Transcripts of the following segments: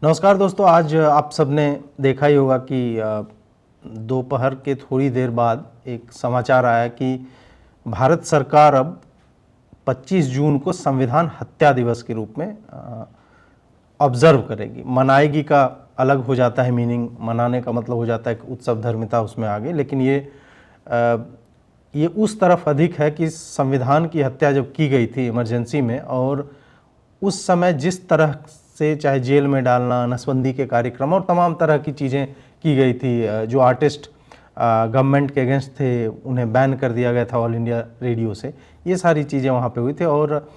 नमस्कार दोस्तों, आज आप सबने देखा ही होगा कि दोपहर के थोड़ी देर बाद एक समाचार आया कि भारत सरकार अब 25 जून को संविधान हत्या दिवस के रूप में ऑब्जर्व करेगी। मनाएगी का अलग हो जाता है मीनिंग, मनाने का मतलब हो जाता है कि उत्सव धर्मिता उसमें आगे, लेकिन ये उस तरफ अधिक है कि संविधान की हत्या जब की गई थी इमरजेंसी में, और उस समय जिस तरह से चाहे जेल में डालना, नसबंदी के कार्यक्रम और तमाम तरह की चीज़ें की गई थी, जो आर्टिस्ट गवर्नमेंट के अगेंस्ट थे उन्हें बैन कर दिया गया था ऑल इंडिया रेडियो से, ये सारी चीज़ें वहाँ पे हुई थी। और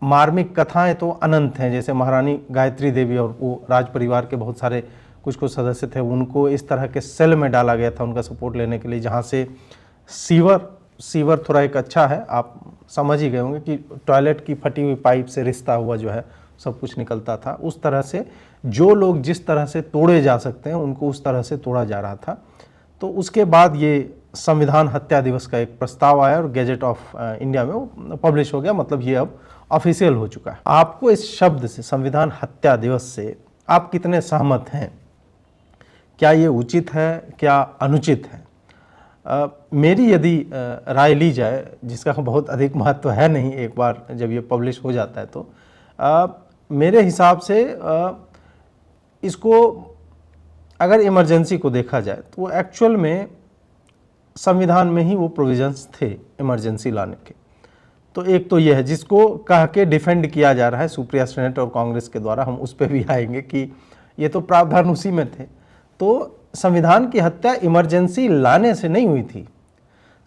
मार्मिक कथाएं तो अनंत हैं, जैसे महारानी गायत्री देवी और वो राज परिवार के बहुत सारे कुछ सदस्य थे, उनको इस तरह के सेल में डाला गया था उनका सपोर्ट लेने के लिए, जहाँ से सीवर थोड़ा एक अच्छा है, आप समझ ही गए होंगे कि टॉयलेट की फटी हुई पाइप से रिश्ता हुआ जो है सब कुछ निकलता था। उस तरह से जो लोग जिस तरह से तोड़े जा सकते हैं उनको उस तरह से तोड़ा जा रहा था। तो उसके बाद ये संविधान हत्या दिवस का एक प्रस्ताव आया और गैजेट ऑफ इंडिया में वो पब्लिश हो गया, मतलब ये अब ऑफिशियल हो चुका है। आपको इस शब्द से, संविधान हत्या दिवस से, आप कितने सहमत हैं? क्या ये उचित है, क्या अनुचित है? मेरी यदि राय ली जाए, जिसका बहुत अधिक महत्व है नहीं, एक बार जब ये पब्लिश हो जाता है तो मेरे हिसाब से इसको अगर इमरजेंसी को देखा जाए तो एक्चुअल में संविधान में ही वो प्रोविजंस थे इमरजेंसी लाने के। तो एक तो ये है जिसको कह के डिफेंड किया जा रहा है सुप्रिया सेनेट और कांग्रेस के द्वारा, हम उस पर भी आएंगे कि ये तो प्रावधान उसी में थे। तो संविधान की हत्या इमरजेंसी लाने से नहीं हुई थी,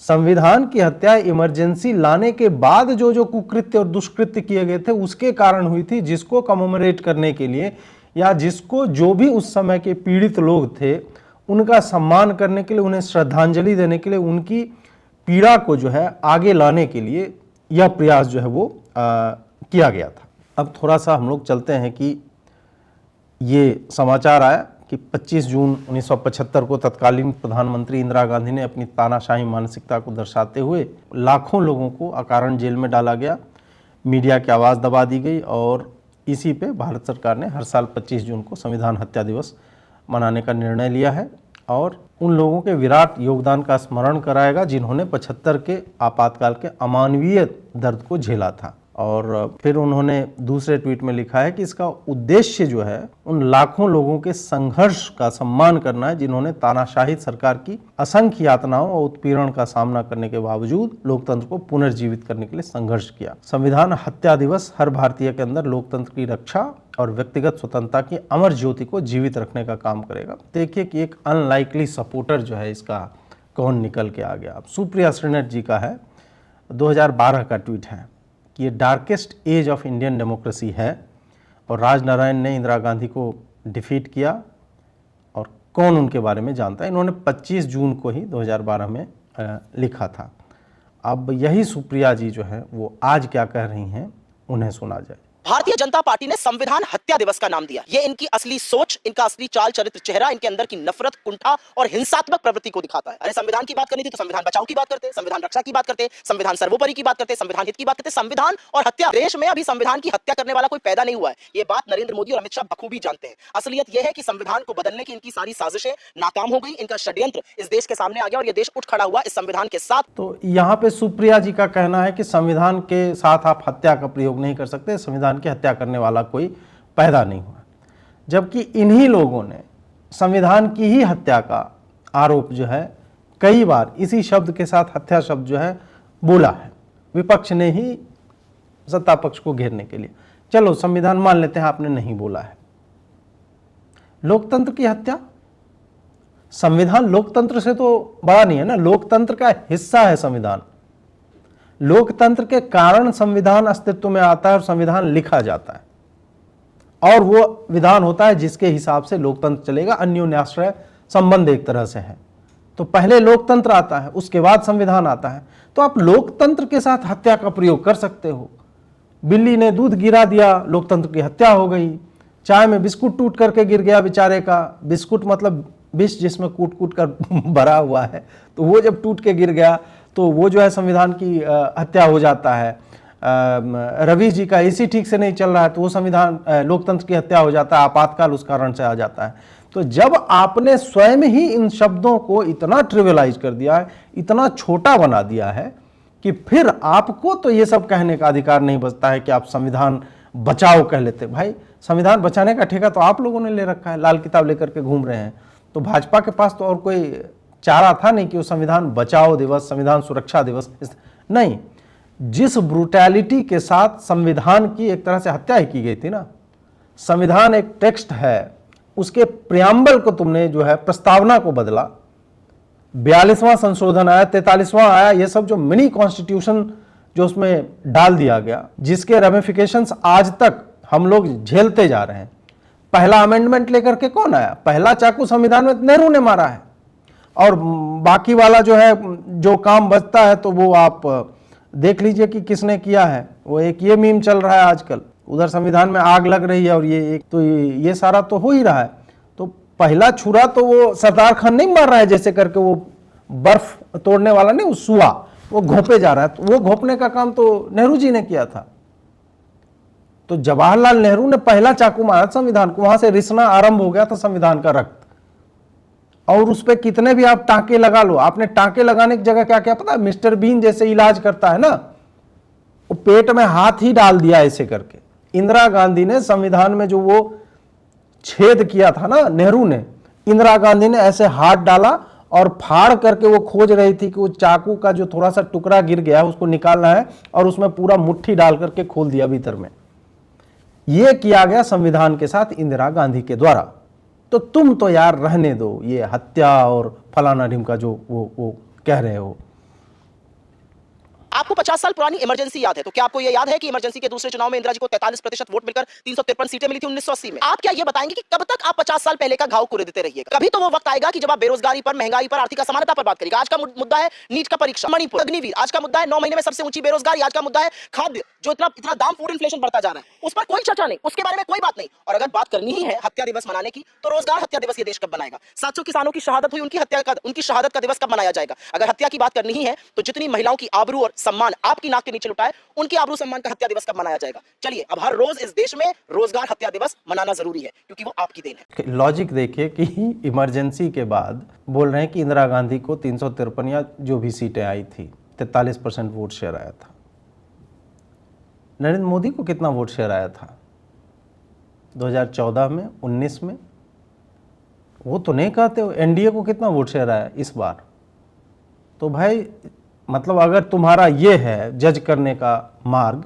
संविधान की हत्या इमरजेंसी लाने के बाद जो जो कुकृत्य और दुष्कृत्य किए गए थे उसके कारण हुई थी, जिसको कमेमोरेट करने के लिए या जिसको जो भी उस समय के पीड़ित लोग थे उनका सम्मान करने के लिए, उन्हें श्रद्धांजलि देने के लिए, उनकी पीड़ा को जो है आगे लाने के लिए यह प्रयास जो है वो किया गया था। अब थोड़ा सा हम लोग चलते हैं कि ये समाचार आया कि 25 जून 1975 को तत्कालीन प्रधानमंत्री इंदिरा गांधी ने अपनी तानाशाही मानसिकता को दर्शाते हुए लाखों लोगों को अकारण जेल में डाला गया, मीडिया की आवाज़ दबा दी गई, और इसी पे भारत सरकार ने हर साल 25 जून को संविधान हत्या दिवस मनाने का निर्णय लिया है और उन लोगों के विराट योगदान का स्मरण कराएगा जिन्होंने 75 के आपातकाल के अमानवीय दर्द को झेला था। और फिर उन्होंने दूसरे ट्वीट में लिखा है कि इसका उद्देश्य जो है उन लाखों लोगों के संघर्ष का सम्मान करना है जिन्होंने तानाशाही सरकार की असंख्य यातनाओं और उत्पीड़न का सामना करने के बावजूद लोकतंत्र को पुनर्जीवित करने के लिए संघर्ष किया। संविधान हत्या दिवस हर भारतीय के अंदर लोकतंत्र की रक्षा और व्यक्तिगत स्वतंत्रता की अमर ज्योति को जीवित रखने का काम करेगा। देखिए कि एक अनलाइकली सपोर्टर जो है इसका कौन निकल के आ गया। अब सुप्रिया सेनेट जी का है, 2012 का ट्वीट है कि ये darkest age of Indian democracy है और राजनारायण ने इंदिरा गांधी को डिफीट किया और कौन उनके बारे में जानता है। इन्होंने 25 जून को ही 2012 में लिखा था। अब यही सुप्रिया जी जो है वो आज क्या कह रही हैं, उन्हें सुना जाए। भारतीय जनता पार्टी ने संविधान हत्या दिवस का नाम दिया। ये इनकी असली सोच, इनका असली चाल चरित्र चेहरा, इनके अंदर की नफरत, कुंठा और हिंसात्मक प्रवृत्ति को दिखाता है। अरे संविधान की बात करनी थी तो संविधान बचाव की बात करते, संविधान रक्षा की बात करते, संविधान सर्वोपरि की बात करते, संविधान हित की बात करते। संविधान और हत्या, देश में अभी संविधान की हत्या करने वाला कोई पैदा नहीं हुआ है। ये बात नरेंद्र मोदी और अमित शाह बखूबी जानते हैं। असलियत यह है कि संविधान को बदलने की इनकी सारी साजिशें नाकाम हो गई, इनका षड्यंत्र इस देश के सामने आ गया और ये देश उठ खड़ा हुआ इस संविधान के साथ। तो यहाँ पे सुप्रिया जी का कहना है कि संविधान के साथ आप हत्या का प्रयोग नहीं कर सकते, संविधान की हत्या करने वाला कोई पैदा नहीं हुआ, जबकि इन्हीं लोगों ने संविधान की ही हत्या का आरोप जो है कई बार इसी शब्द के साथ, हत्या शब्द जो है, बोला है, विपक्ष ने ही सत्ता पक्ष को घेरने के लिए। चलो संविधान मान लेते हैं आपने नहीं बोला है। लोकतंत्र की हत्या, संविधान लोकतंत्र से तो बड़ा नहीं है ना, लोकतंत्र का हिस्सा है संविधान। लोकतंत्र के कारण संविधान अस्तित्व में आता है और संविधान लिखा जाता है और वो विधान होता है जिसके हिसाब से लोकतंत्र चलेगा। अन्योन्याश्रय संबंध एक तरह से है। तो पहले लोकतंत्र आता है, उसके बाद संविधान आता है। तो आप लोकतंत्र के साथ हत्या का प्रयोग कर सकते हो। बिल्ली ने दूध गिरा दिया, लोकतंत्र की हत्या हो गई। चाय में बिस्कुट टूट करके गिर गया बेचारे का, बिस्कुट मतलब विष जिसमें कूट कूट कर भरा हुआ है, तो वो जब टूट के गिर गया तो वो जो है संविधान की हत्या हो जाता है। रवि जी का एसी ठीक से नहीं चल रहा है तो वो संविधान लोकतंत्र की हत्या हो जाता है, आपातकाल उस कारण से आ जाता है। तो जब आपने स्वयं ही इन शब्दों को इतना ट्रिवियलाइज कर दिया है, इतना छोटा बना दिया है कि फिर आपको तो ये सब कहने का अधिकार नहीं बचता है कि आप संविधान बचाओ कह लेते। भाई संविधान बचाने का ठेका तो आप लोगों ने ले रखा है, लाल किताब लेकर के घूम रहे हैं। तो भाजपा के पास तो और कोई चारा था नहीं कि वो संविधान बचाओ दिवस, संविधान सुरक्षा दिवस नहीं। जिस ब्रूटैलिटी के साथ संविधान की एक तरह से हत्या ही की गई थी ना, संविधान एक टेक्स्ट है, उसके प्रियम्बल को तुमने जो है प्रस्तावना को बदला, 42वां संशोधन आया, 43वां आया, ये सब जो मिनी कॉन्स्टिट्यूशन जो उसमें डाल दिया गया, जिसके रेमिफिकेशंस आज तक हम लोग झेलते जा रहे हैं। पहला अमेंडमेंट लेकर के कौन आया? पहला चाकू संविधान में नेहरू ने मारा है, और बाकी वाला जो है जो काम बचता है तो वो आप देख लीजिए कि किसने किया है। वो एक ये मीम चल रहा है आजकल, उधर संविधान में आग लग रही है और ये एक तो ये सारा तो हो ही रहा है। तो पहला छुरा तो वो सरदार खान नहीं मार रहा है जैसे करके, वो बर्फ तोड़ने वाला नहीं, वो सुआ वो घोंपे जा रहा है, तो वो घोंपने का काम तो नेहरू जी ने किया था। तो जवाहरलाल नेहरू ने पहला चाकू मारा संविधान को, वहां से रिसना आरंभ हो गया था संविधान का रक्त। और उस पर कितने भी आप टांके लगा लो, आपने टांके लगाने की जगह क्या क्या पता है? मिस्टर बीन जैसे इलाज करता है ना, वो पेट में हाथ ही डाल दिया ऐसे करके। इंदिरा गांधी ने संविधान में जो वो छेद किया था ना नेहरू ने, इंदिरा गांधी ने ऐसे हाथ डाला और फाड़ करके वो खोज रही थी कि वो चाकू का जो थोड़ा सा टुकड़ा गिर गया है उसको निकालना है, और उसमें पूरा मुट्ठी डाल करके खोल दिया भीतर में। ये किया गया संविधान के साथ इंदिरा गांधी के द्वारा। तो तुम तो यार रहने दो ये हत्या और फलाना ढिमका जो वो कह रहे हो। आपको 50 साल पुरानी इमरजेंसी याद है, तो क्या आपको यह याद है कि इमरजेंसी के दूसरे चुनाव में इंदिरा जी को 43% वोट मिलकर 353 सीटें मिली थी 1980 में? आप क्या ये बताएंगे कि कब तक आप 50 साल पहले का घाव कुरेदते रहिएगा? कभी तो वो वक्त आएगा कि जब आप बेरोजगारी पर, महंगाई पर, आर्थिक असमानता पर बात करेंगे। आज का मुद्दा है नीट का परीक्षा, मणिपुर, अग्निवीर। आज का मुद्दा है 9 महीने में सबसे ऊंची बेरोजगारी। आज का मुद्दा है खाद्य, जो इतना दाम, फूड इन्फ्लेशन बढ़ता जा रहा है, उस पर कोई चर्चा नहीं, उसके बारे में कोई बात नहीं। और अगर बात करनी ही है हत्या दिवस मनाने की, तो रोजगार हत्या दिवस ये देश कब मनाएगा? 700 किसानों की शहादत हुई, उनकी शहादत का दिवस कब मनाया जाएगा? अगर हत्या की बात करनी ही है तो जितनी महिलाओं की आबरू और सम्मान आपकी नाक के नीचे लुटाए, उनकी आबरू सम्मान का हत्या दिवस कब मनाया जाएगा? चलिए, अब हर रोज इस देश में रोजगार हत्या दिवस मनाना जरूरी है, क्योंकि वो आपकी देन है। लॉजिक देखिए कि इमरजेंसी के बाद बोल रहे हैं कि इंदिरा गांधी को 353 या जो भी सीटें आई थी 43% वोट शेयर आया था। नरेंद्र मोदी को कितना वोट शेयर आया था 2014 में, 19 में? वो तो नहीं कहते हो। एनडीए को कितना वोट शेयर आया इस बार? तो भाई मतलब अगर तुम्हारा ये है जज करने का मार्ग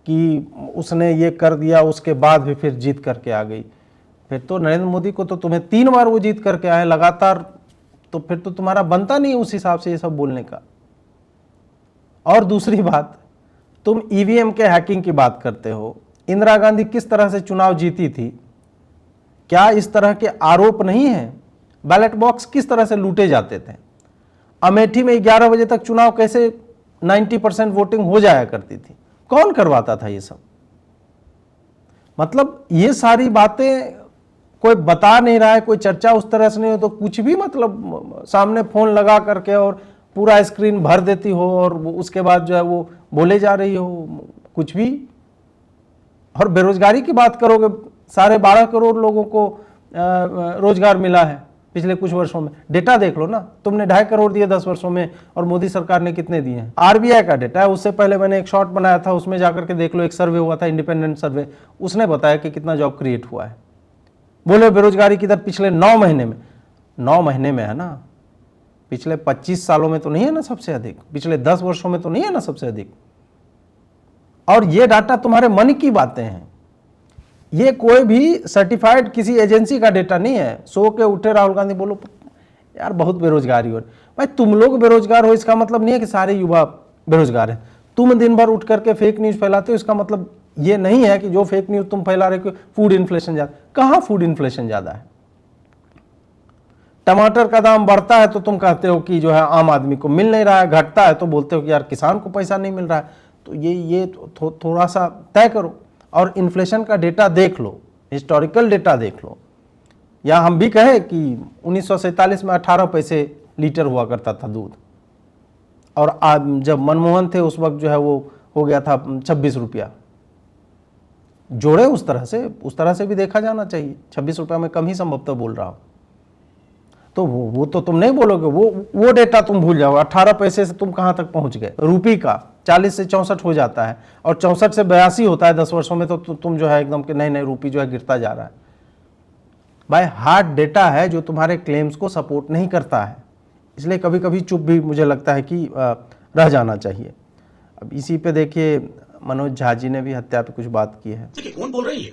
कि उसने ये कर दिया उसके बाद भी फिर जीत करके आ गई, फिर तो नरेंद्र मोदी को तो तुम्हें 3 बार वो जीत करके आए लगातार, तो फिर तो तुम्हारा बनता नहीं उस हिसाब से ये सब बोलने का। और दूसरी बात, तुम ईवीएम के हैकिंग की बात करते हो। इंदिरा गांधी किस तरह से चुनाव जीती थी? क्या इस तरह के आरोप नहीं है? बैलेट बॉक्स किस तरह से लूटे जाते थे? अमेठी में 11 बजे तक चुनाव कैसे 90% वोटिंग हो जाया करती थी? कौन करवाता था ये सब? मतलब ये सारी बातें कोई बता नहीं रहा है, कोई चर्चा उस तरह से नहीं हो, तो कुछ भी मतलब सामने फोन लगा करके और पूरा स्क्रीन भर देती हो और उसके बाद जो है वो बोले जा रही हो कुछ भी। और बेरोजगारी की बात करोगे, 12.5 करोड़ लोगों को रोजगार मिला है पिछले कुछ वर्षों में। डेटा देख लो ना, तुमने 2.5 करोड़ दिए 10 वर्षों में और मोदी सरकार ने कितने दिए हैं? आरबीआई का डेटा है, उससे पहले मैंने एक शॉर्ट बनाया था, उसमें जाकर के देख लो, एक सर्वे हुआ था, इंडिपेंडेंट सर्वे, उसने बताया कि कितना जॉब क्रिएट हुआ है। बोले बेरोजगारी की दर पिछले 9 महीने में, 9 महीने में है ना, पिछले 25 सालों में तो नहीं है ना सबसे अधिक, पिछले 10 वर्षों में तो नहीं है ना सबसे अधिक। और ये डाटा तुम्हारे मन की बातें हैं, ये कोई भी सर्टिफाइड किसी एजेंसी का डेटा नहीं है। सो के उठे राहुल गांधी बोलो यार बहुत बेरोजगारी हो। भाई तुम लोग बेरोजगार हो इसका मतलब नहीं है कि सारे युवा बेरोजगार हैं। तुम दिन भर उठ करके फेक न्यूज फैलाते हो, इसका मतलब ये नहीं है कि जो फेक न्यूज तुम फैला रहे हो फूड इन्फ्लेशन ज्यादा। कहाँ फूड इन्फ्लेशन ज्यादा है? टमाटर का दाम बढ़ता है तो तुम कहते हो कि जो है आम आदमी को मिल नहीं रहा है, घटता है तो बोलते हो कि यार किसान को पैसा नहीं मिल रहा है। तो ये थोड़ा सा तय करो और इन्फ्लेशन का डेटा देख लो, हिस्टोरिकल डेटा देख लो। या हम भी कहें कि 1947 में 18 पैसे लीटर हुआ करता था दूध, और आज जब मनमोहन थे उस वक्त जो है वो हो गया था 26 रुपया, जोड़े उस तरह से भी देखा जाना चाहिए। 26 रुपया में कम ही संभवतः बोल रहा हूं, तो वो तो तुम नहीं बोलोगे, वो डेटा तुम भूल जाओ। 18 पैसे से तुम कहां तक पहुंच गए। रूपी का 40 से 64 हो जाता है और 64 से 82 होता है 10 वर्षों में, तो तुम जो है एकदम कि नहीं रूपी जो है गिरता जा रहा है। भाई हार्ड डेटा है जो तुम्हारे क्लेम्स को सपोर्ट नहीं करता है, इसलिए कभी कभी चुप भी मुझे लगता है कि रह जाना चाहिए। अब इसी पे देखिए मनोज झा जी ने भी हत्या पे कुछ बात की है। देखिए कौन बोल रही है,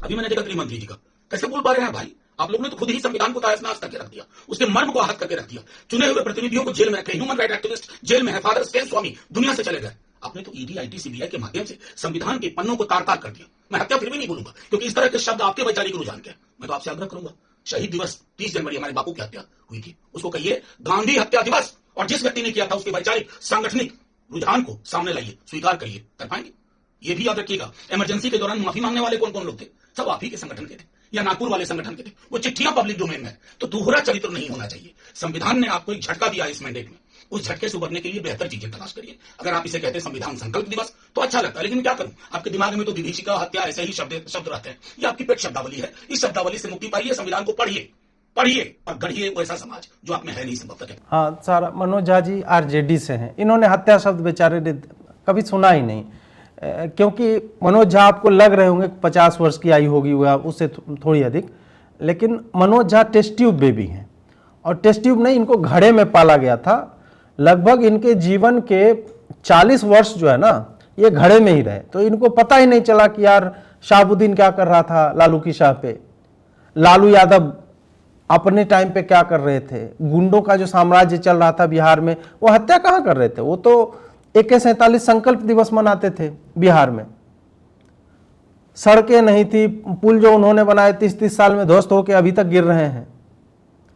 अभी मैंने देखा गृह मंत्री जी का, कैसे बोल पा रहे हैं भाई। आप लोगों ने तो खुद ही संविधान को तहस-नहस करके रख दिया, उसके मर्म को आहत करके रख दिया। चुने हुए प्रतिनिधियों को जेल में रखे, ह्यूमन राइट एक्टिविस्ट जेल में है, फादर स्टेन स्वामी दुनिया से चले गए। आपने तो ईडी, आईटी, सीबीआई के माध्यम से संविधान के पन्नों को तार-तार कर दिया। मैं हत्या फिर भी नहीं बोलूंगा, क्योंकि इस तरह के शब्द आपके वैचारिक रुझान के। मैं तो आपसे आग्रह करूंगा, शहीद दिवस 30 जनवरी हमारे बापू की हत्या हुई थी, उसको कहिए गांधी हत्या दिवस, और जिस व्यक्ति ने किया था उसके वैचारिक सांगठनिक रुझान को सामने लाइए, स्वीकार करिए। कर पाएंगे? ये भी याद रखिएगा, इमरजेंसी के दौरान माफी मांगने वाले कौन कौन लोग थे? सब आप ही के संगठन के थे या नागपुर वाले संगठन के थे। वो चिट्ठियां पब्लिक डोमेन में, तो दोहरा चरित्र नहीं होना चाहिए। संविधान ने आपको एक झटका दिया इस मैंडेट में, उस झटके से उबरने के लिए बेहतर चीजें तलाश करिए। अगर आप इसे कहते हैं संविधान संकल्प दिवस तो अच्छा लगता है, लेकिन क्या करूं, आपके दिमाग में तो विभीषिका, हत्या ऐसे ही शब्द रहते हैं। ये आपकी पेट शब्दावली है, इस शब्दावली से मुक्ति पाइए, संविधान को पढ़िए और गढ़िए वैसा समाज जो आप में है नहीं संभव तक। हाँ सारा मनोज झा जी आरजेडी से हैं, इन्होंने हत्या शब्द बेचारे ने कभी सुना ही नहीं, क्योंकि मनोज झा आपको लग रहे होंगे 50 वर्ष की आयु होगी वह, उससे थोड़ी अधिक, लेकिन Manoj Jha test tube baby हैं। और टेस्ट ट्यूब नहीं, इनको घड़े में पाला गया था। लगभग इनके जीवन के 40 वर्ष जो है ना ये घड़े में ही रहे, तो इनको पता ही नहीं चला कि यार शाहबुद्दीन क्या कर रहा था लालू की शाह पे, लालू यादव अपने टाइम पे क्या कर रहे थे, गुंडों का जो साम्राज्य चल रहा था बिहार में, वो हत्या कहाँ कर रहे थे। वो तो AK-47 संकल्प दिवस मनाते थे बिहार में। सड़कें नहीं थी, पुल जो उन्होंने बनाए 30-30 साल में ध्वस्त होकर अभी तक गिर रहे हैं।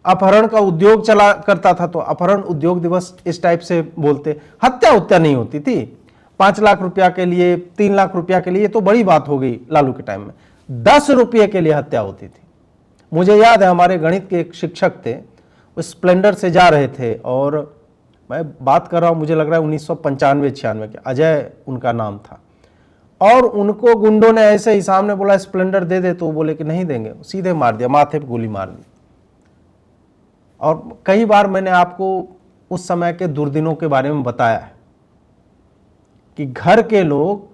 अपहरण का उद्योग चला करता था, तो अपहरण उद्योग दिवस इस टाइप से बोलते। हत्या नहीं होती थी। 5 लाख रुपया के लिए, 3 लाख रुपया के लिए तो बड़ी बात हो गई लालू के टाइम में। 10 रुपये के लिए हत्या होती थी। मुझे याद है हमारे गणित के एक शिक्षक थे, वो स्प्लेंडर से जा रहे थे, और मैं बात कर रहा हूँ मुझे लग रहा है 1995-96 के, अजय उनका नाम था, और उनको गुंडों ने ऐसे ही सामने बोला स्प्लेंडर दे दे, तो वो बोले कि नहीं देंगे, सीधे मार दिया, माथे पे गोली मार दी। और कई बार मैंने आपको उस समय के दुर्दिनों के बारे में बताया है कि घर के लोग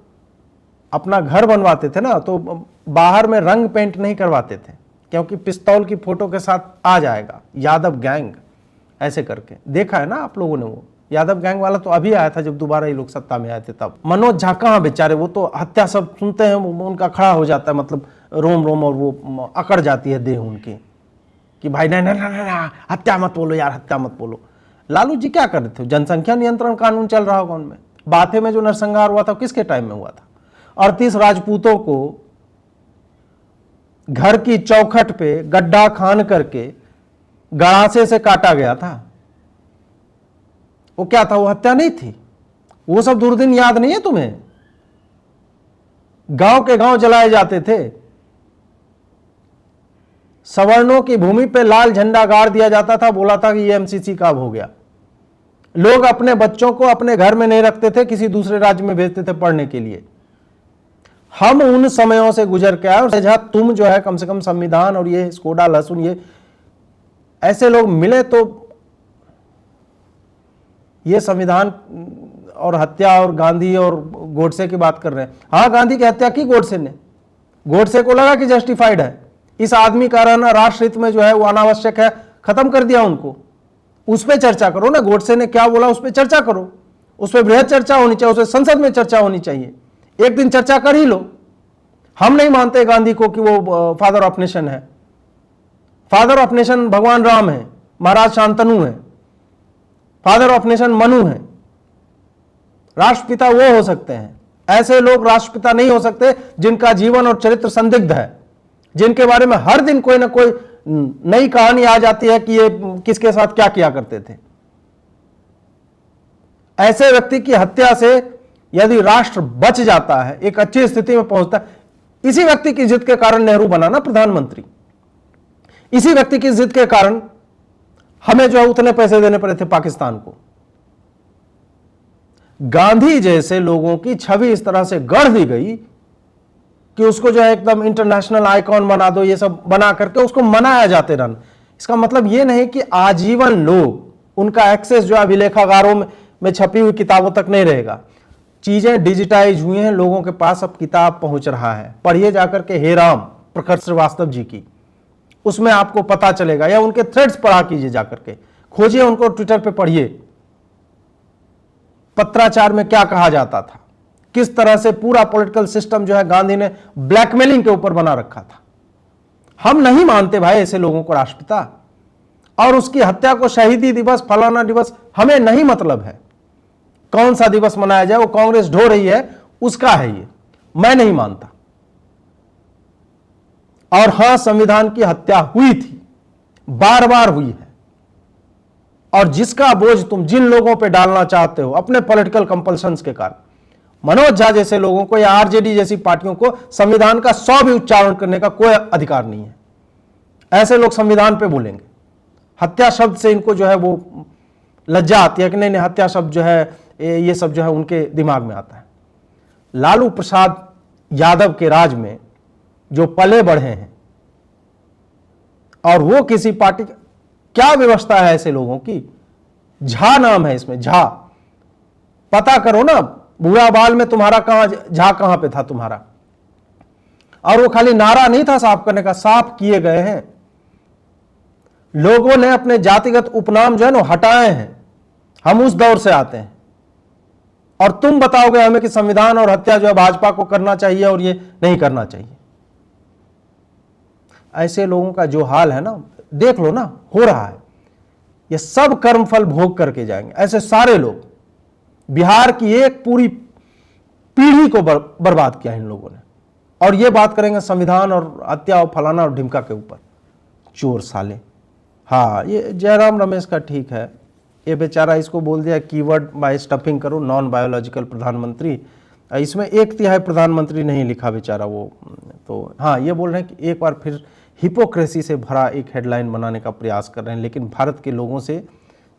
अपना घर बनवाते थे ना, तो बाहर में रंग पेंट नहीं करवाते थे, क्योंकि पिस्तौल की फोटो के साथ आ जाएगा यादव गैंग, ऐसे करके देखा है ना आप लोगों ने। वो यादव गैंग वाला तो अभी आया था जब दोबारा ये लोग सत्ता में आए थे तब। मनोज झा कहाँ बेचारे, वो तो हत्या सब सुनते हैं उनका खड़ा हो जाता है, मतलब रोम रोम, और वो अकड़ जाती है देह उनकी कि भाई नहीं हत्या मत बोलो यार, हत्या मत बोलो। लालू जी क्या कर रहे थे, जनसंख्या नियंत्रण कानून चल रहा होगा उनमें। बाथे में जो नरसंहार हुआ था किसके टाइम में हुआ था? 38 राजपूतों को घर की चौखट पे गड्ढा खान करके गड़ासे से काटा गया था। वो क्या था, वो हत्या नहीं थी? वो सब दुर्दिन याद नहीं है तुम्हें? गांव के गांव जलाए जाते थे, सवर्णों की भूमि पे लाल झंडा गाड़ दिया जाता था, बोला था कि ये MCC का हो गया। लोग अपने बच्चों को अपने घर में नहीं रखते थे, किसी दूसरे राज्य में भेजते थे पढ़ने के लिए। हम उन समयों से गुजर के आए, और जहां तुम जो है कम से कम संविधान और ये स्कोडा लहसुन, ये ऐसे लोग मिले तो ये संविधान और हत्या और गांधी और गोडसे की बात कर रहे हैं। हाँ, गांधी की हत्या की गोडसे ने, गोडसे को लगा कि जस्टिफाइड है, इस आदमी का रहना राष्ट्र हित में जो है वो अनावश्यक है, खत्म कर दिया उनको। उस पर चर्चा करो ना, गोडसे ने क्या बोला उस पर चर्चा करो, उस पर बृहद चर्चा होनी चाहिए, उस पर संसद में चर्चा होनी चाहिए, एक दिन चर्चा कर ही लो। हम नहीं मानते गांधी को कि वो फादर ऑफ नेशन है। फादर ऑफ नेशन भगवान राम है, महाराज शांतनु है, फादर ऑफ नेशन मनु है। राष्ट्रपिता वो हो सकते हैं, ऐसे लोग राष्ट्रपिता नहीं हो सकते जिनका जीवन और चरित्र संदिग्ध है, जिनके बारे में हर दिन कोई ना कोई नई कहानी आ जाती है कि ये किसके साथ क्या किया करते थे। ऐसे व्यक्ति की हत्या से यदि राष्ट्र बच जाता है, एक अच्छी स्थिति में पहुंचता है, इसी व्यक्ति की जिद के कारण नेहरू बना ना प्रधानमंत्री। इसी व्यक्ति की जिद के कारण हमें जो है उतने पैसे देने पड़े थे पाकिस्तान को। गांधी जैसे लोगों की छवि इस तरह से गढ़ दी गई कि उसको जो है एकदम इंटरनेशनल आइकॉन बना दो, ये सब बना करके उसको मनाया जाते रहना। इसका मतलब ये नहीं कि आजीवन लोग उनका एक्सेस जो अभिलेखागारों में छपी हुई किताबों तक नहीं रहेगा। चीजें डिजिटाइज हुई हैं, लोगों के पास अब किताब पहुंच रहा है। पढ़िए जाकर के हे राम प्रखर श्रीवास्तव जी की, उसमें आपको पता चलेगा, या उनके थ्रेड्स पढ़ा कीजिए, जाकर के खोजिए उनको, ट्विटर पे पढ़िए पत्राचार में क्या कहा जाता था, किस तरह से पूरा पॉलिटिकल सिस्टम जो है गांधी ने ब्लैकमेलिंग के ऊपर बना रखा था। हम नहीं मानते भाई ऐसे लोगों को राष्ट्रपिता, और उसकी हत्या को शहीदी दिवस फलाना दिवस हमें नहीं मतलब है। कौन सा दिवस मनाया जाए, वो कांग्रेस ढो रही है उसका है, ये मैं नहीं मानता। और हां, संविधान की हत्या हुई थी, बार बार हुई है, और जिसका बोझ तुम जिन लोगों पे डालना चाहते हो अपने पॉलिटिकल कंपल्शंस के कारण, मनोज झा जैसे लोगों को या आरजेडी जैसी पार्टियों को संविधान का 100 भी उच्चारण करने का कोई अधिकार नहीं है। ऐसे लोग संविधान पे बोलेंगे, हत्या शब्द से इनको जो है वो लज्जा आती है कि नहीं नहीं, हत्या शब्द जो है ये सब जो है उनके दिमाग में आता है। लालू प्रसाद यादव के राज में जो पले बढ़े हैं, और वो किसी पार्टी, क्या व्यवस्था है ऐसे लोगों की। झा नाम है इसमें, झा, पता करो ना, बुरा बाल में तुम्हारा कहां, झा कहां पे था तुम्हारा। और वो खाली नारा नहीं था साफ करने का, साफ किए गए हैं। लोगों ने अपने जातिगत उपनाम जो है ना हटाए हैं। हम उस दौर से आते हैं, और तुम बताओगे हमें कि संविधान और हत्या जो है भाजपा को करना चाहिए और ये नहीं करना चाहिए। ऐसे लोगों का जो हाल है ना, देख लो ना, हो रहा है। ये सब कर्मफल भोग करके जाएंगे ऐसे सारे लोग। बिहार की एक पूरी पीढ़ी को बर्बाद किया इन लोगों ने, और ये बात करेंगे संविधान और हत्या और फलाना और ढिमका के ऊपर। चोर साले। हाँ, ये जयराम रमेश का ठीक है, ये बेचारा इसको बोल दिया कीवर्ड बाय स्टफिंग करो, नॉन बायोलॉजिकल प्रधानमंत्री। इसमें 1/3 प्रधानमंत्री नहीं लिखा बेचारा वो। तो हाँ, ये बोल रहे हैं कि एक बार फिर हिपोक्रेसी से भरा एक हेडलाइन बनाने का प्रयास कर रहे हैं, लेकिन भारत के लोगों से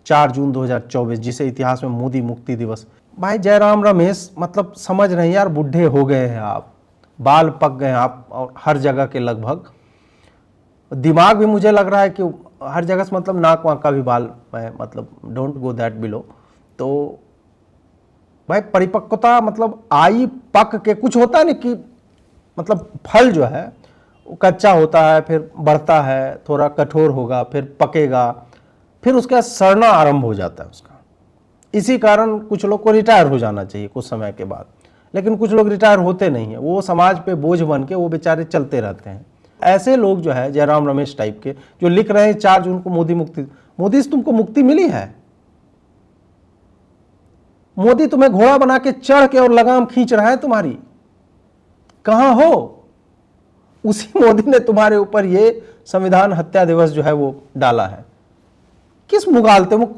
4 जून 2024, जिसे इतिहास में मोदी मुक्ति दिवस। भाई जयराम रमेश, मतलब समझ रहे हैं यार, बुढ़े हो गए हैं आप, बाल पक गए हैं आप, और हर जगह के लगभग दिमाग भी मुझे लग रहा है कि हर जगह से, मतलब नाक वाक का भी बाल है, मतलब डोंट गो दैट बिलो। तो भाई परिपक्वता मतलब आई पक के, कुछ होता है ना कि मतलब फल जो है वो कच्चा होता है, फिर बढ़ता है, थोड़ा कठोर होगा, फिर पकेगा, फिर उसका सड़ना आरंभ हो जाता है उसका। इसी कारण कुछ लोग को रिटायर हो जाना चाहिए कुछ समय के बाद, लेकिन कुछ लोग रिटायर होते नहीं है, वो समाज पे बोझ बन के वो बेचारे चलते रहते हैं। ऐसे लोग जो है जयराम रमेश टाइप के, जो लिख रहे हैं 4 जून को मोदी मुक्ति, मोदी से तुमको मुक्ति मिली है? मोदी तुम्हें घोड़ा बना के चढ़ के और लगाम खींच रहा है तुम्हारी, कहां हो? उसी मोदी ने तुम्हारे ऊपर ये संविधान हत्या दिवस जो है वो डाला है। किस मुगालते वो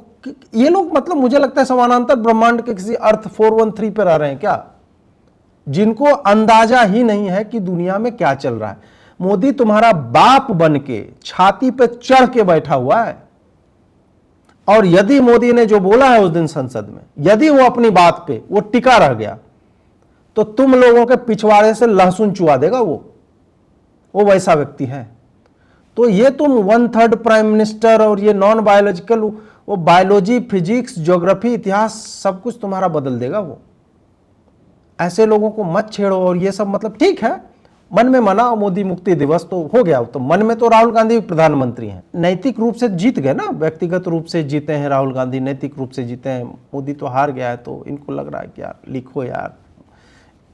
ये लोग, मतलब मुझे लगता है समानांतर ब्रह्मांड के किसी अर्थ 413 पर आ रहे हैं क्या, जिनको अंदाजा ही नहीं है कि दुनिया में क्या चल रहा है। मोदी तुम्हारा बाप बन के छाती पे चढ़ के बैठा हुआ है, और यदि मोदी ने जो बोला है उस दिन संसद में, यदि वो अपनी बात पे वो टिका रह गया, तो तुम लोगों के पिछवाड़े से लहसुन चुआ देगा वो वैसा व्यक्ति है। तो ये तुम 1/3 प्राइम मिनिस्टर और ये नॉन बायोलॉजिकल, वो बायोलॉजी, फिजिक्स, ज्योग्राफी, इतिहास सब कुछ तुम्हारा बदल देगा वो। ऐसे लोगों को मत छेड़ो। और ये सब मतलब ठीक है, मन में मनाओ मोदी मुक्ति दिवस तो हो गया, तो मन में तो राहुल गांधी प्रधानमंत्री हैं, नैतिक रूप से जीत गए ना, व्यक्तिगत रूप से जीते हैं राहुल गांधी, नैतिक रूप से जीते हैं। मोदी तो हार गया है, तो इनको लग रहा है कि यार लिखो यार,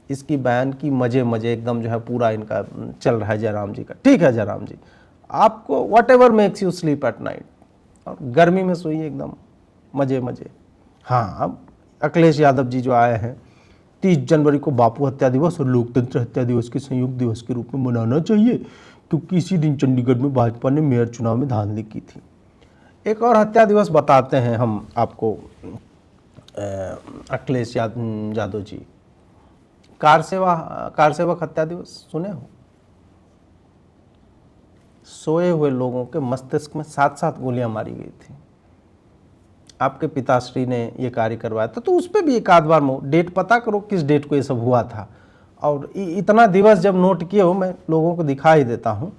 इसकी बयान की मजे एकदम जो है पूरा इनका चल रहा है जयराम जी का। ठीक है जयराम जी, आपको what ever makes you sleep at night, और गर्मी में सोइए एकदम मजे। हाँ, अब अखिलेश यादव जी जो आए हैं, 30 जनवरी को बापू हत्या दिवस और लोकतंत्र हत्या दिवस के संयुक्त दिवस के रूप में मनाना चाहिए, क्योंकि इसी दिन चंडीगढ़ में भाजपा ने मेयर चुनाव में धांधली की थी। एक और हत्या दिवस बताते हैं हम आपको, अखिलेश यादव जी, कार सेवक हत्या दिवस सुने हो? सोए हुए लोगों के मस्तिष्क में 7-7 गोलियां मारी गई थी। आपके पिताश्री ने ये कार्य करवाया था, तो उस पर भी एक आध बार डेट पता करो किस डेट को ये सब हुआ था। और इतना दिवस जब नोट किए हो, मैं लोगों को दिखा ही देता हूँ।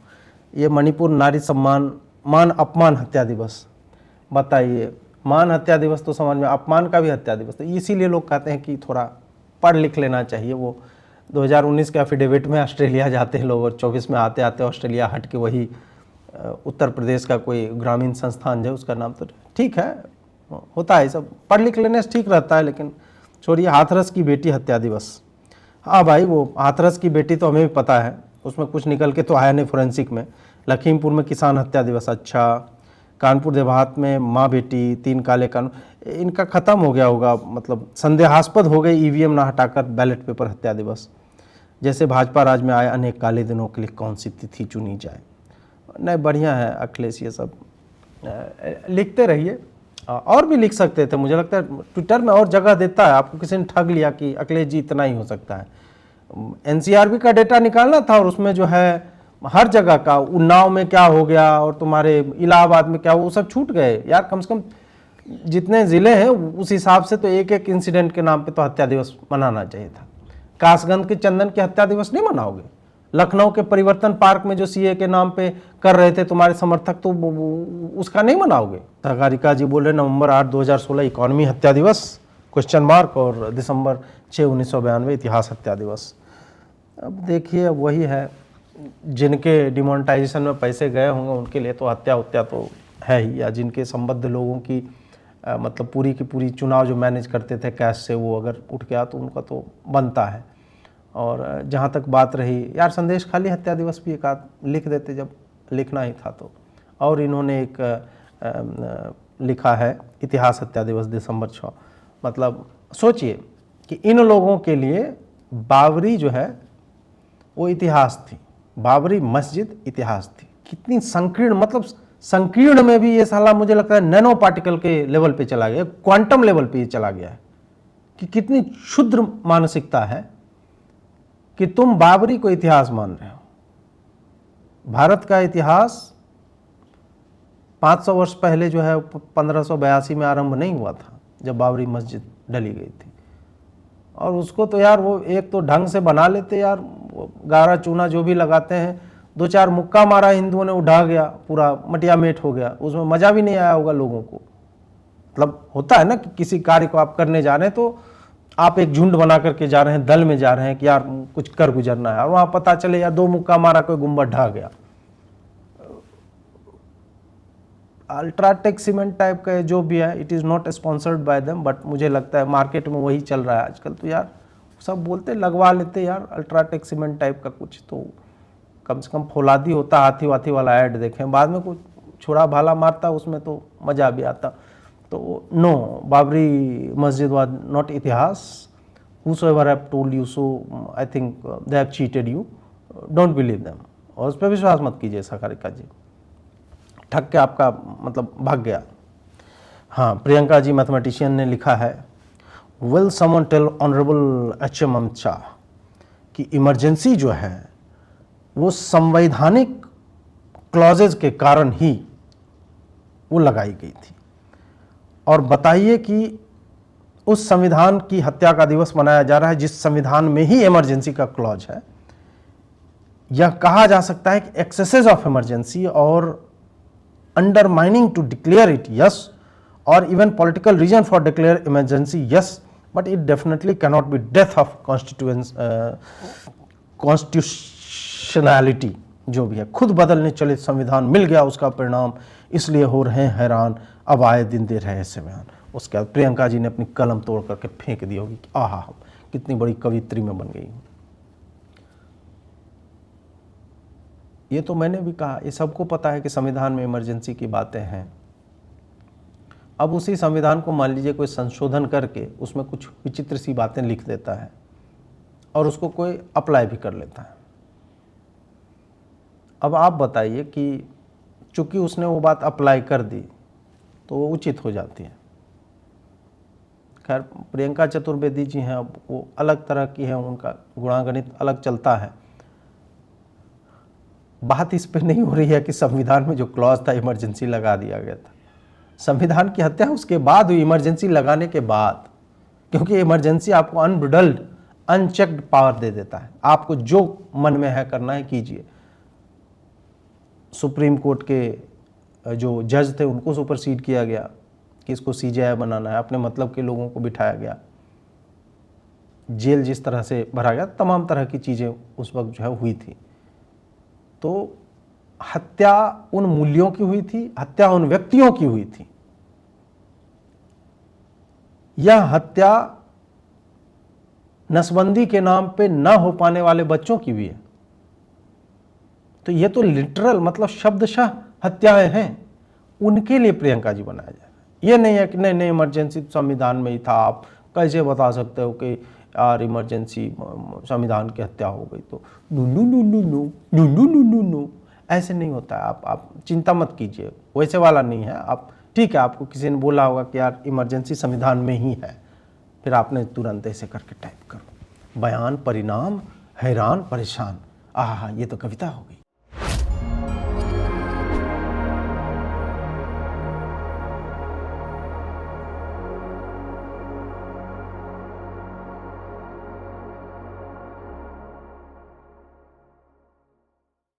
ये मणिपुर नारी सम्मान मान अपमान हत्या दिवस, बताइए, मान हत्या दिवस तो समझ में, अपमान का भी हत्या दिवस, तो इसीलिए लोग कहते हैं कि थोड़ा पढ़ लिख लेना चाहिए। वो 2019 के एफिडेविट में ऑस्ट्रेलिया जाते हैं लोग, और 24 में आते आते ऑस्ट्रेलिया हट के वही उत्तर प्रदेश का कोई ग्रामीण संस्थान जो उसका नाम, तो ठीक है, होता है सब, पढ़ लिख लेने से ठीक रहता है। लेकिन छोड़िए, हाथरस की बेटी हत्या दिवस। हाँ भाई, वो हाथरस की बेटी तो हमें भी पता है, उसमें कुछ निकल के तो आया नहीं फोरेंसिक में। लखीमपुर में किसान हत्या दिवस, अच्छा। कानपुर देहात में माँ बेटी 3 काले कानून, इनका ख़त्म हो गया होगा, मतलब संदेहास्पद हो गए ईवीएम ना हटाकर बैलेट पेपर हत्या दिवस। जैसे भाजपा राज में आए अनेक काले दिनों के लिए कौन सी तिथि चुनी जाए। नहीं, बढ़िया है अखिलेश, ये सब लिखते रहिए, और भी लिख सकते थे। मुझे लगता है ट्विटर में और जगह देता है, आपको किसी ने ठग लिया कि अखिलेश जी इतना ही हो सकता है। एनसीआरबी का डेटा निकालना था, और उसमें जो है हर जगह का, उन्नाव में क्या हो गया और तुम्हारे इलाहाबाद में क्या, वो सब छूट गए यार। कम से कम जितने ज़िले हैं उस हिसाब से तो एक एक इंसिडेंट के नाम पे तो हत्या दिवस मनाना चाहिए था। कासगंज के चंदन के हत्या दिवस नहीं मनाओगे? लखनऊ के परिवर्तन पार्क में जो सीए के नाम पे कर रहे थे तुम्हारे समर्थक, तो उसका नहीं मनाओगे? सहकारिका जी बोल रहे नवंबर 8 2016 इकोनॉमी हत्या दिवस क्वेश्चन मार्क, और दिसंबर 6 1992 इतिहास हत्या दिवस। अब देखिए, वही है, जिनके डिमोनेटाइजेशन में पैसे गए होंगे उनके लिए तो हत्या तो है ही, या जिनके संबद्ध लोगों की मतलब पूरी की पूरी चुनाव जो मैनेज करते थे कैश से, वो अगर उठ गया तो उनका तो बनता है। और जहाँ तक बात रही यार, संदेश खाली हत्या दिवस भी एक आध लिख देते जब लिखना ही था तो। और इन्होंने एक लिखा है इतिहास हत्या दिवस दिसंबर 6। मतलब सोचिए कि इन लोगों के लिए बाबरी जो है वो इतिहास थी, बाबरी मस्जिद इतिहास थी। कितनी संकीर्ण, मतलब संकीर्ण में भी ये साला मुझे लगता है नैनो पार्टिकल के लेवल पे चला गया, क्वांटम लेवल पे ये चला गया है कि कितनी क्षुद्र मानसिकता है कि तुम बाबरी को इतिहास मान रहे हो। भारत का इतिहास 500 वर्ष पहले जो है 1582 में आरंभ नहीं हुआ था, जब बाबरी मस्जिद डली गई थी। और उसको तो यार वो एक तो ढंग से बना लेते यार, गारा चूना जो भी लगाते हैं, 2-4 मुक्का मारा हिंदुओं ने, उठा गया, पूरा मटिया मेट हो गया, उसमें मजा भी नहीं आया होगा लोगों को। मतलब होता है ना कि किसी कार्य को आप करने जा रहे हैं तो आप एक झुंड बना करके जा रहे हैं, दल में जा रहे हैं कि यार कुछ कर गुजरना है, और वहां पता चले यार 2 मुक्का मारा, कोई गुंबद ढा गया। अल्ट्राटेक सीमेंट टाइप का जो भी है, it is not sponsored by them, but मुझे लगता है मार्केट में वही चल रहा है आजकल। तो यार सब बोलते लगवा लेते यार अल्ट्राटेक सीमेंट टाइप का कुछ, तो कम से कम फौलादी होता, हाथी वाथी वाला ऐड देखें, बाद में कुछ छोड़ा भाला मारता, उसमें तो मज़ा भी आता। तो नो, बाबरी मस्जिद वाज नॉट इतिहास। whosoever have told you so, I think they have cheated you, don't believe them। और उस पर विश्वास मत कीजिए सहकारिका जी, ठग के आपका मतलब भाग गया। हाँ, प्रियंका जी मैथमेटिशियन ने लिखा है, will someone tell honourable HM. Amit Shah कि इमरजेंसी जो है वो संवैधानिक क्लॉजेज के कारण ही वो लगाई गई थी। और बताइए कि उस संविधान की हत्या का दिवस मनाया जा रहा है जिस संविधान में ही इमरजेंसी का क्लॉज है। यह कहा जा सकता है कि एक्सेसेस ऑफ इमरजेंसी और undermining to declare it, yes, और even political reason for declare emergency, yes, but it definitely cannot be death of constitutionality. जो भी है, खुद बदलने चले संविधान मिल गया उसका परिणाम, इसलिए हो रहे हैं हैरान, अब आए दिन दे रहे हैं संविधान। उसके बाद प्रियंका जी ने अपनी कलम तोड़ करके फेंक दी होगी कि आहा कितनी बड़ी कवित्री में बन गई। ये तो मैंने भी कहा, ये सबको पता है कि संविधान में इमरजेंसी की बातें हैं। अब उसी संविधान को मान लीजिए कोई संशोधन करके उसमें कुछ विचित्र सी बातें लिख देता है और उसको कोई अप्लाई भी कर लेता है। अब आप बताइए कि चूंकि उसने वो बात अप्लाई कर दी तो वो उचित हो जाती है। खैर, प्रियंका चतुर्वेदी जी हैं, अब वो अलग तरह की है, उनका गुणागणित अलग चलता है। बात इस पे नहीं हो रही है कि संविधान में जो क्लॉज था इमरजेंसी लगा दिया गया था। संविधान की हत्या उसके बाद हुई, इमरजेंसी लगाने के बाद, क्योंकि इमरजेंसी आपको अनब्रिडल्ड अनचेक्ड पावर दे देता है, आपको जो मन में है करना है कीजिए। सुप्रीम कोर्ट के जो जज थे उनको सुपरसीड किया गया कि इसको सीजेआई बनाना है, अपने मतलब के लोगों को बिठाया गया, जेल जिस तरह से भरा गया, तमाम तरह की चीज़ें उस वक्त जो है हुई थी। तो हत्या उन मूल्यों की हुई थी, हत्या उन व्यक्तियों की हुई थी। यह हत्या नसबंदी के नाम पे ना हो पाने वाले बच्चों की भी है। तो ये तो लिटरल मतलब शब्दशः हत्याएं हैं, उनके लिए प्रियंका जी बनाया जाएगा। ये नहीं है कि नहीं इमरजेंसी संविधान में ही था, आप कैसे बता सकते हो कि यार इमरजेंसी संविधान की हत्या हो गई। तो no no no no no no no no no no, ऐसे नहीं होता है। आप चिंता मत कीजिए, वैसे वाला नहीं है। आप ठीक है, आपको किसी ने बोला होगा कि यार इमरजेंसी संविधान में ही है, फिर आपने तुरंत ऐसे करके टाइप करो, बयान परिणाम हैरान परेशान, आहा ये तो कविता हो गई।